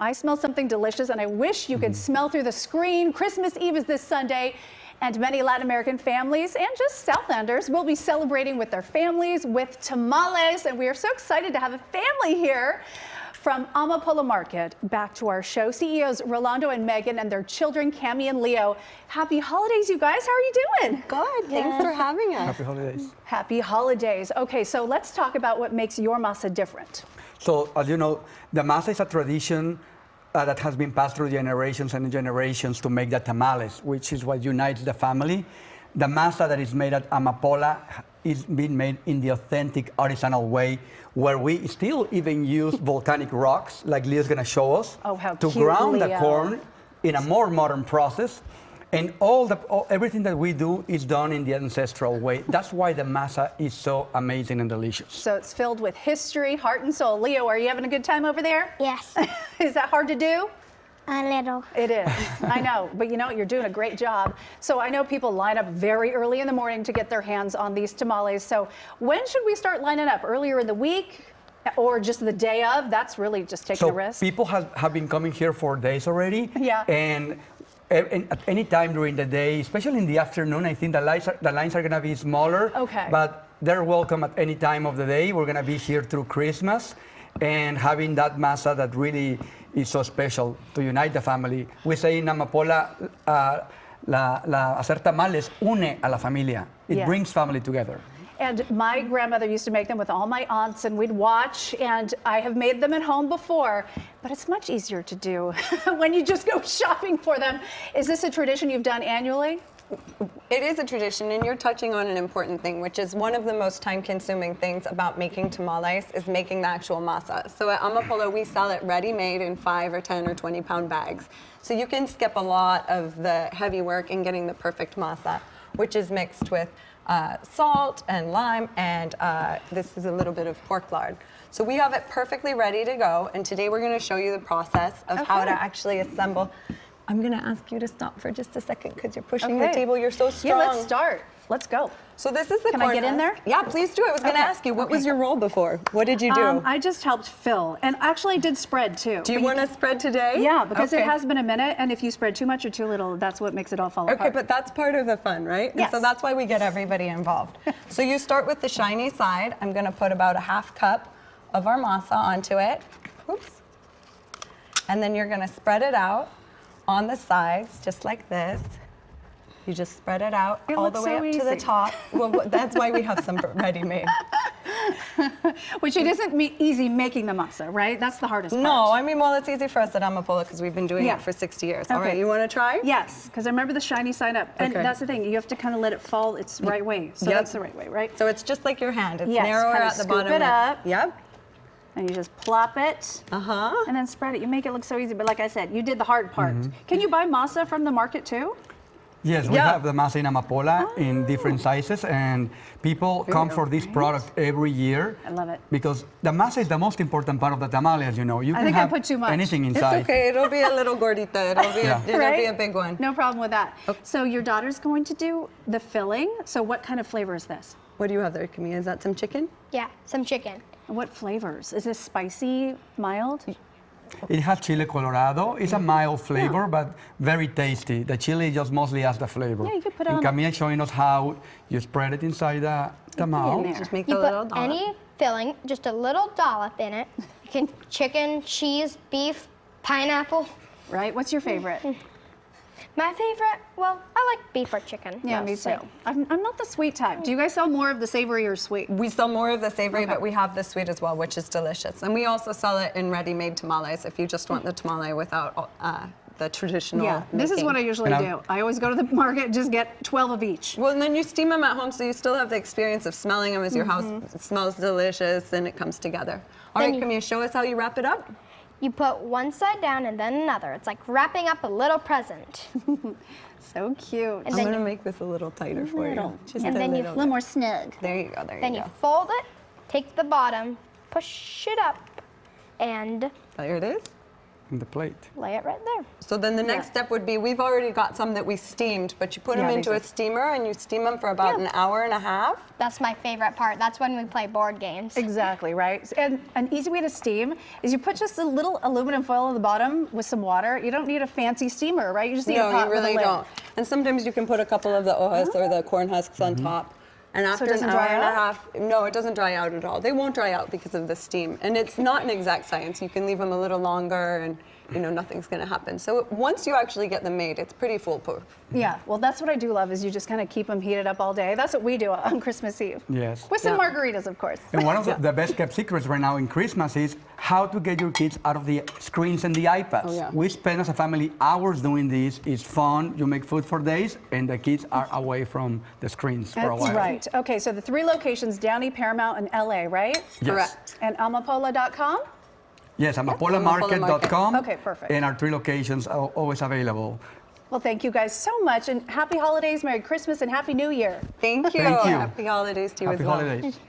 I smell something delicious, and I wish you could smell through the screen. Christmas Eve is this Sunday, and many Latin American families and just Southlanders will be celebrating with their families with tamales, and we are so excited to have a family here. From Amapola Market, back to our show, CEOs Rolando and Megan and their children, Cami and Leo. Happy holidays, you guys. How are you doing? Good. Thanks for having us. Happy holidays. Happy holidays. Okay, so let's talk about what makes your masa different. So, as you know, the masa is a tradition that has been passed through generations and generations to make the tamales, which is what unites the family. The masa that is made at Amapola is being made in the authentic artisanal way, where we still even use volcanic rocks, like Leo's gonna show us, to ground the corn in a more modern process. And everything that we do is done in the ancestral way. That's why the masa is so amazing and delicious. So it's filled with history, heart and soul. Leo, are you having a good time over there? Yes. Is that hard to do? A little. It is. I know, but you know, you're doing a great job. So I know people line up very early in the morning to get their hands on these tamales. So when should we start lining up? Earlier in the week or just the day of? That's really just taking a risk. People have been coming here for days already. Yeah. And at any time during the day, especially in the afternoon, I think the lines are going to be smaller. Okay. But they're welcome at any time of the day. We're going to be here through Christmas and having that masa that really is so special to unite the family. We say in Amapola, hacer tamales une a la familia. It brings family together. And my grandmother used to make them with all my aunts, and we'd watch, and I have made them at home before, but it's much easier to do when you just go shopping for them. Is this a tradition you've done annually? It is a tradition, and you're touching on an important thing, which is one of the most time-consuming things about making tamales is making the actual masa. So at Amapola, we sell it ready-made in 5 or 10 or 20-pound bags. So you can skip a lot of the heavy work in getting the perfect masa, which is mixed with salt and lime, and this is a little bit of pork lard. So we have it perfectly ready to go, and today we're going to show you the process of how to actually assemble. I'm going to ask you to stop for just a second because you're pushing the table. You're so strong. Yeah, let's start. Let's go. So this is the Can I get in there? Yeah, please do. I was going to ask you, what was your role before? What did you do? I just helped fill, and actually did spread too. Do you want to spread today? Yeah, because it has been a minute, and if you spread too much or too little, that's what makes it all fall apart. Okay, but that's part of the fun, right? Yes. And so that's why we get everybody involved. So you start with the shiny side. I'm going to put about a half cup of our masa onto it. Oops. And then you're going to spread it out on the sides, just like this. You just spread it out all the way up to the top. Well, that's why we have some ready-made. Which it isn't easy making the masa, right? That's the hardest part. No, I mean, well, it's easy for us at Amapola because we've been doing it for 60 years. All right, you want to try? Yes, because I remember the shiny side up. And that's the thing, you have to kind of let it fall its right way. So that's the right way, right? So it's just like your hand. It's narrower at the bottom. Scoop it up. Yep. And you just plop it, and then spread it. You make it look so easy, but like I said, you did the hard part. Can you buy masa from the market too? Yes, we have the masa in Amapola in different sizes, and people come for this product every year. I love it. Because the masa is the most important part of the tamale, as you know. You I can think have I put too much. anything inside. It's okay, it'll be a little gordita. It'll be, a big one. No problem with that. Okay. So your daughter's going to do the filling. So what kind of flavor is this? What do you have there, Camille? Is that some chicken? Yeah, some chicken. And what flavors? Is this spicy, mild? It has chile colorado. It's a mild flavor, but very tasty. The chili just mostly adds the flavor. Yeah, you could put it and on. Camille showing us how you spread it inside the tamal. Just make You a little put dollop. any filling, just a little dollop in it. You can chicken, cheese, beef, pineapple. Right? What's your favorite? My favorite, well, I like beef or chicken. Yeah, mostly. me too. I'm not the sweet type. Do you guys sell more of the savory or sweet? We sell more of the savory, but we have the sweet as well, which is delicious. And we also sell it in ready-made tamales if you just want the tamale without the traditional this is making. what I usually do. I always go to the market and just get 12 of each. Well, and then you steam them at home, so you still have the experience of smelling them as your house smells delicious and it comes together. All right, Camille, show us how you wrap it up. You put one side down and then another. It's like wrapping up a little present. So cute. I'm going to make this a little tighter for you. Just and then a little more snug. There you go, Then you fold it, take the bottom, push it up, and there it is. in the plate. Lay it right there. So then the next step would be, we've already got some that we steamed, but you put them into a steamer and you steam them for about an hour and a half. That's my favorite part. That's when we play board games. Exactly, right? And an easy way to steam is you put just a little aluminum foil on the bottom with some water. You don't need a fancy steamer, right? You just need a pot No, you with a really lid. don't. And sometimes you can put a couple of the hojas or the corn husks on top. And after it doesn't an hour dry and a out? half, no, it doesn't dry out at all. They won't dry out because of the steam. And it's not an exact science. You can leave them a little longer and nothing's going to happen. So once you actually get them made, it's pretty foolproof. Yeah, well, that's what I do love is you just kind of keep them heated up all day. That's what we do on Christmas Eve. Yes. With some margaritas, of course. And one of the best kept secrets right now in Christmas is how to get your kids out of the screens and the iPads. Oh, yeah. We spend as a family hours doing this. It's fun. You make food for days, and the kids are away from the screens for a while. That's right. Okay, so the 3 locations, Downey, Paramount, and LA, right? Yes. Correct. And Amapola.com? Yes, amapolamarket.com. Okay, perfect. And our 3 locations are always available. Well, thank you guys so much, and happy holidays, Merry Christmas, and Happy New Year. Thank you. Thank you. Happy holidays to you Happy as well. holidays.